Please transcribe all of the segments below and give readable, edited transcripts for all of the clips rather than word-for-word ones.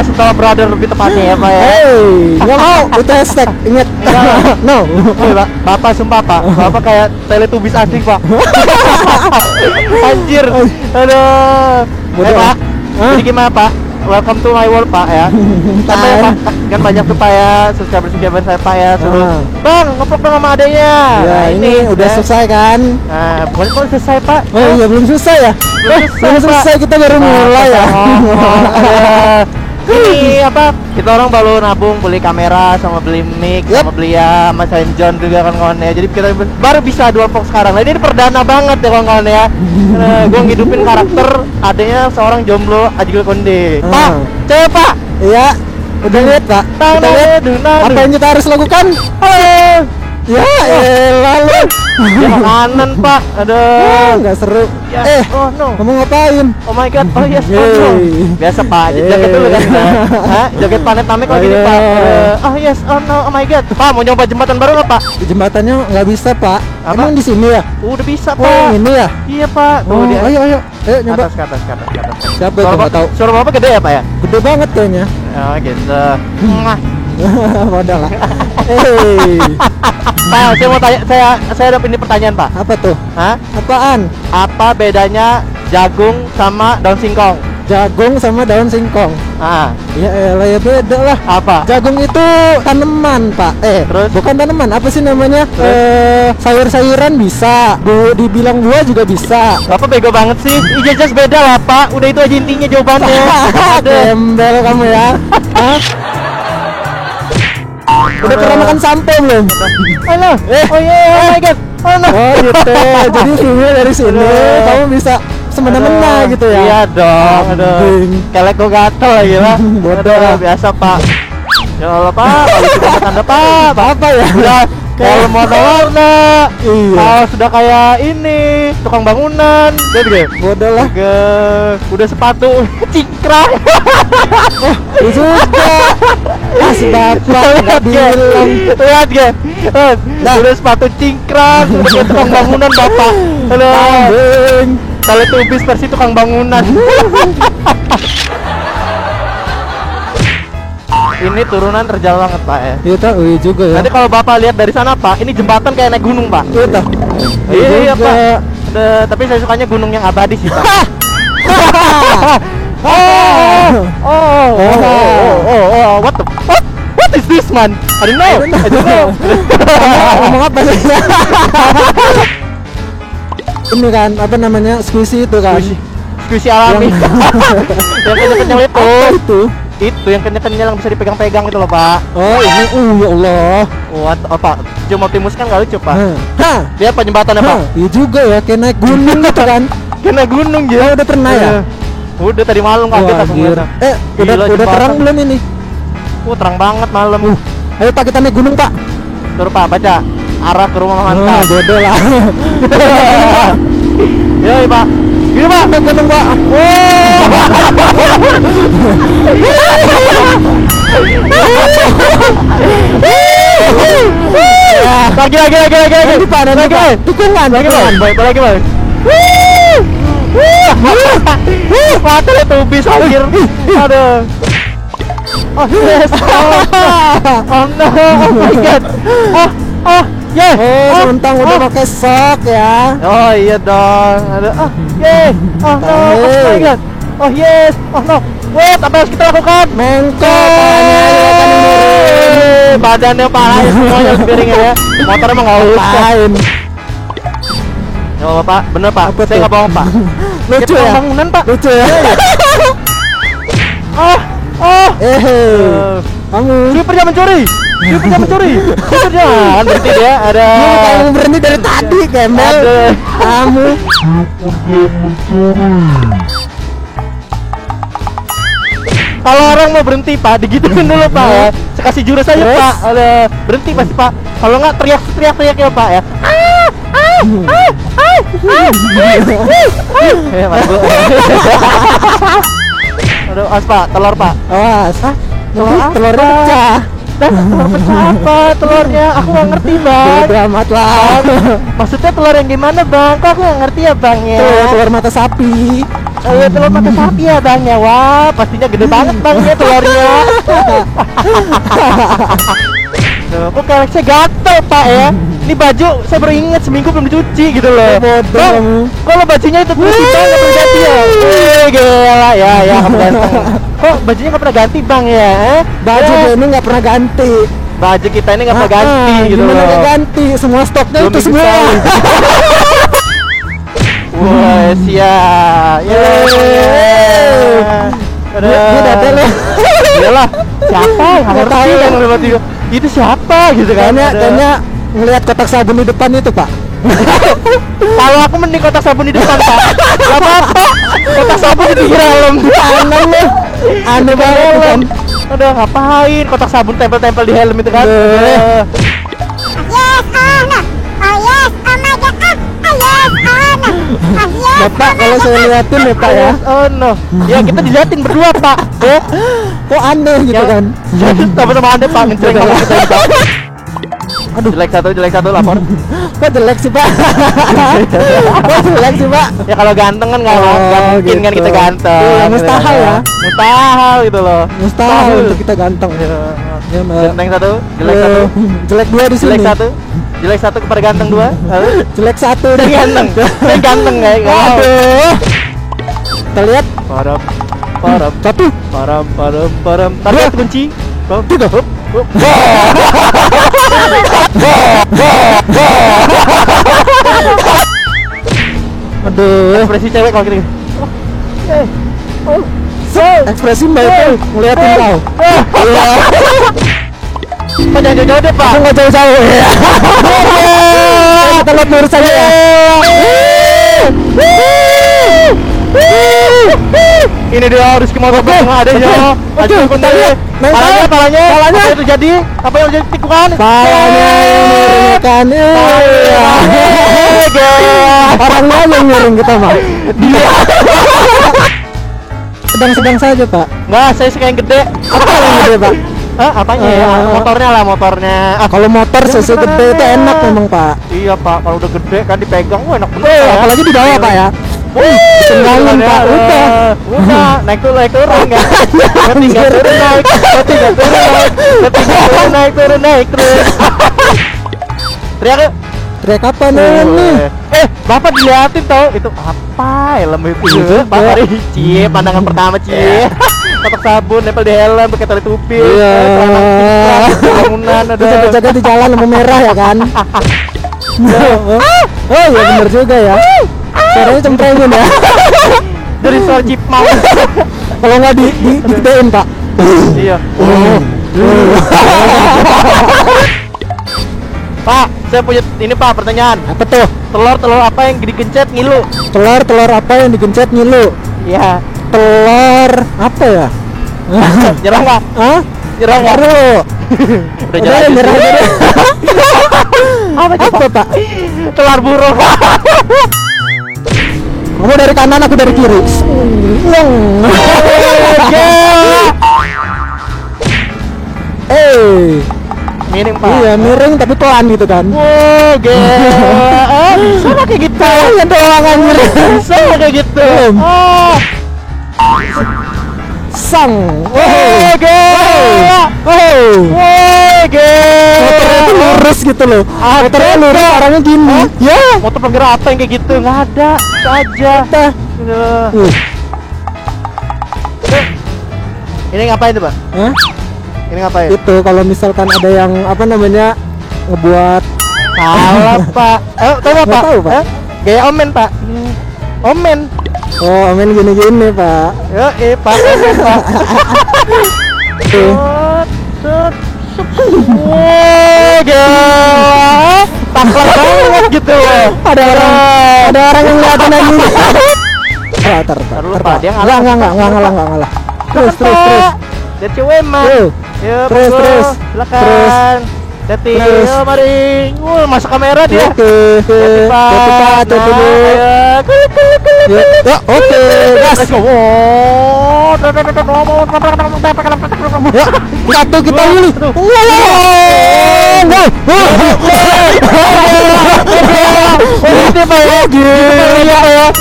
setelah brother lebih tepatnya ya Pak ya. Nggak mau, itu hashtag, inget. No. Pak, Bapak sumpah Pak, Bapak kayak Teletubbies asli Pak. Anjir. Aduh. Pak, jadi gimana Pak? Welcome to my world Pak ya. Kan banyak Pak, kan banyak tuh Pak ya subscriber saya Pak ya. Suruh Bang, ngobrol dong sama adanya. Ya ini udah selesai kan? Nah, bukan kok selesai Pak. Oh iya belum selesai ya? Belum selesai, kita baru mulai ya. Ini apa? Kita orang baru nabung beli kamera sama beli mic sama beli ya Mas John juga kawan-kawan ya. Jadi kita baru bisa dual box sekarang. Nah, ini perdana banget ya kawan-kawan ya. Gue ngidupin karakter adanya seorang jomblo Ajil Konde. Pak, cewek Pak. Iya. Udah lihat Pak. Kita lihat apa yang kita harus lakukan. Ya lalu ya kanan Pak. Aduh, nggak seru ya. Oh no, kamu ngapain? Oh my god, oh yes, oh no. Biasa Pak, jaket dulu kan. Hah? Jaket planet Namek lagi nih Pak. Oh yes, oh no, oh my god. Pak, mau nyoba jembatan baru nggak Pak? Jembatannya nggak bisa Pak. Emang di sini ya? Udah bisa Oh Pak. ini ya? Iya Pak. Oh ayo nyoba. Ke atas. Siapa yang nggak tahu? Suara Bapak gede ya Pak ya? Gede banget kayaknya. Oh gitu. Modal lah. Pak, saya mau tanya, saya ada ini pertanyaan Pak. Apa tuh? Hah? Apaan? Apa bedanya jagung sama daun singkong? Jagung sama daun singkong. Ya elah ya beda lah. Apa? Jagung itu tanaman Pak. Terus? Bukan tanaman, apa sih namanya? Sayur-sayuran bisa. Dibilang buah juga bisa. Bapak bego banget sih. Jelas beda lah Pak. Udah itu aja intinya jawabannya. Gembel kamu ya. Hah? Udah pernah makan sampo belum? Halo. Oh iya, oh my god. Oh no. Oh gitu. Jadi sini dari sini kamu bisa semena-mena gitu ya. Iya dong. Aduh. Kelek gue gatel lagi lah. Bodoh. Biasa Pak. Ya Allah Pak. Kalau sudah tanda Pak. Apa ya? Udah. Kalau warna-warna. Iya. Kalau sudah kayak ini tukang bangunan. Jadi bodoh lah. Udah sepatu cingkrang. Juga. Si bapak nggak bilang. Lihat gak? Udah sepatu cingkrang. Udah kayak tukang bangunan Bapak. Halo. Teletubbies versi tukang bangunan. Ini turunan terjal banget Pak ya. Iya tahu juga ya. Nanti kalau Bapak lihat dari sana Pak, ini jembatan kayak naik gunung Pak. Iya tahu. Iya Pak. Tapi saya sukanya gunung yang abadi sih Pak. What is this man? I don't know. Ngomong apa sih? Ini kan apa namanya squishy itu kan? Squishy alami. Yang kenyal-kenyal itu. Itu yang kenyal-kenyal yang bisa dipegang-pegang itu loh Pak. Oh ini, ya Allah. What? Oh Pak, cuma Optimus kan nggak lucu Pak. Lihat Pak jembatannya Pak. Iya juga ya, kayak naik gunung gitu kan? Kayak naik gunung gitu. Udah pernah ya? Udah tadi malam kaget aku ngeliatnya. Udah terang belum ini? Terang banget malam. Ayo Pak kita naik gunung Pak. Terus Pak baca arah ke rumah mantan. Bodoh lah. Yoi Pak. Gini Pak, naik gunung Pak. Lagi Pak, lagi. Dukungan. Baik lagi Pak. Pak Teletubbies anjir. Aduh. Oh yes. Oh no. Oh my god. Mentang udah pakai sok ya. Oh iya dong. Aduh. Oh no. Oh my god. Oh yes. Oh no. Wait, apa harus kita lakukan? Mengkok. Badannya parah semuanya piring ya. Motor emang nggak usah. Ya Allah Pak, bener Pak. Saya nggak bohong Pak. Lucu ya? Bangunan Pak. Lucu ya? Kamu Super jangan mencuri. Super jangan berhenti dia. Ada. Kamu berhenti dari tadi, Kemel. Kamu. Kalau orang mau berhenti Pak, digituin dulu Pak ya. Saya kasih jurus aja Pak. Ada berhenti pasti Pak. Kalau nggak teriak ya Pak ya. Aduh, as Pak, telur Pak. Awas. Telurnya pecah. Telur pecah apa telurnya? Aku nggak ngerti Bang. Bodo amat lah. Maksudnya telur yang gimana Bang? Kok aku nggak ngerti ya Bang ya? Telur mata sapi. Oh iya, telur mata sapi ya bang ya. Wah, pastinya gede banget bang ya telurnya. Tuh, kok karakternya gatel pak ya. Ini baju saya baru ingat seminggu belum dicuci gitu loh. Bodoh. Kalau bajunya itu terus kita nggak pernah ganti ya. Gila ya kamu ganteng. Kok bajunya nggak pernah ganti bang ya? Baju ini nggak pernah ganti. Baju kita ini nggak pernah ganti gitu loh. Gimana nggak ganti? Semua stoknya Belum itu bisa. semua. Wah siap. Ini dada lo. Iyalah. Siapa? Nggak tahu yang lewat itu. Itu siapa gitu kan? Kayaknya ngelihat kotak sabun di depan itu pak. Kalau aku mending kotak sabun di depan pak. Gak apa-apa. Kotak sabun di dalam. Aneh lo. Aneh banget kan. Udah ngapain kotak sabun tempel-tempel di helm itu kan? Bapak kalau saya liatin ya pak ya. Oh no. Ya kita diliatin berdua pak. Kok aneh gitu kan. Sama-sama anda pak ngecereng sama kita ini, Pak. Aduh jelek satu lapor. Kok jelek sih pak? Kok jelek sih pak? Ya kalau ganteng kan nggak mungkin kan gitu. kita ganteng. Iya, mustahil ya. Mustahil gitu loh. Mustahil untuk kita ganteng. Ya, Ganteng satu, jelek satu. Jelek dua di sini. Jelek satu kepada ganteng dua. Jelek satu. Saya ganteng. Saya ganteng kayak. Aduh. Kita lihat. Param. Satu. Param. Tarik kunci. Tiga. Aduh. Ekspresi cewek kalau gini. Ekspresi mbak itu ngeliatin kau. Pak jangan jauh-jauh deh pak. Aku nggak jauh-jauh ya. Kita lihat lurus aja ya. Ini dia harus ke motor belakang ada ya. Oke, kita lihat. Palanya. Apa itu jadi? Apa yang jadi tikungan? Palanya ini kan. Orangnya yang miring kita mah. Sedang-sedang saja pak. Enggak, saya suka yang gede. Apa yang gede pak? Hah, apanya ya? Motornya lah, motornya. Kalau motor sesi gede itu enak memang pak. Iya pak, kalau udah gede kan dipegang, wah enak bener ya. Apalagi di bawah pak ya. Tinggalin pak, udah naik turun kan. Tinggal turun naik terus. Teriak yuk. Teriak apa nih? Bapak diliatin tau itu apa helm itu? Bapak cie, pandangan pertama cie. Kotak sabun nempel di helm pakai tali tupis. Bangunan ada. Jaga di jalan lampu merah ya kan? Oh iya bener juga ya. Suaranya cemprengin ya. Dari suara chipmunk. Kalau nggak digedein pak. Iya. Pak, saya punya ini pak pertanyaan. Apa tuh? Telur apa yang digencet ngilu? Telur apa yang digencet ngilu? Iya. Telur apa ya? Nyerah nggak? Hah? Nyerah nggak? Udah nyerah. Apa pak? Telur burung. Kamu dari kanan, aku dari kiri. Miring pak. Iya miring tapi pelan gitu kan. Wow, gila. Bisa nggak kayak gitu? Ya doang anjir. Bisa nggak kayak gitu? Sang. Wow, gila. Wow, gila. Motornya tuh lurus gitu loh. Motornya lurus, orangnya gini. Ya. Motor penggerak apa yang kayak gitu? Nggak ada. Itu aja. Ini ngapain tuh pak? Hah? Ini ngapain? Itu kalau misalkan ada yang apa namanya ngebuat salah pak. Tahu apa? Nggak tahu, Pak. Gaya omen pak. Omen. Oh main gini-gini pak. Yo pak. Omen pak. Tuh. Wow, gila. Taklak banget gitu loh. Ada orang yang ngeliatin lagi. Tar. Taruh pak. Dia ngalah. Terus. Dia cewek mah. Yuk, Terus. silakan. Jati, Terus. yuk mari. Masuk kamera dia. Oke. Pak. Jati dulu. Ya, oke. Gas. Ya, satu kita dulu. Ini Pak ya. Gila ya.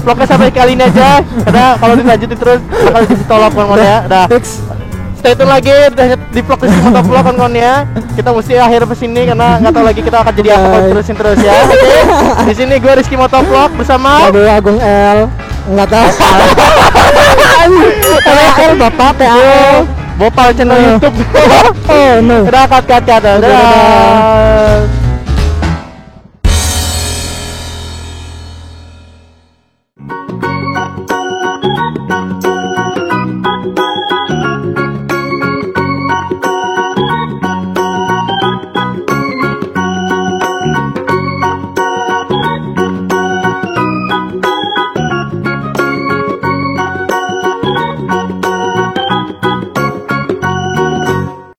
Vlognya sampai kali ini aja. Karena kalau dilanjutin terus bakal jadi tolak kawan ya. Udah. Fix. Stay tune lagi di vlog Rizky Motovlog kawan ya. Kita mesti akhir ke sini karena nggak tahu lagi kita akan jadi apa kalau terusin terus ya. Oke. Di sini gue Rizky Motovlog bersama Aduh, Agung L. Enggak tahu. L Bapak PAL. Bopal channel YouTube. Oh no. Udah cut. Dadah.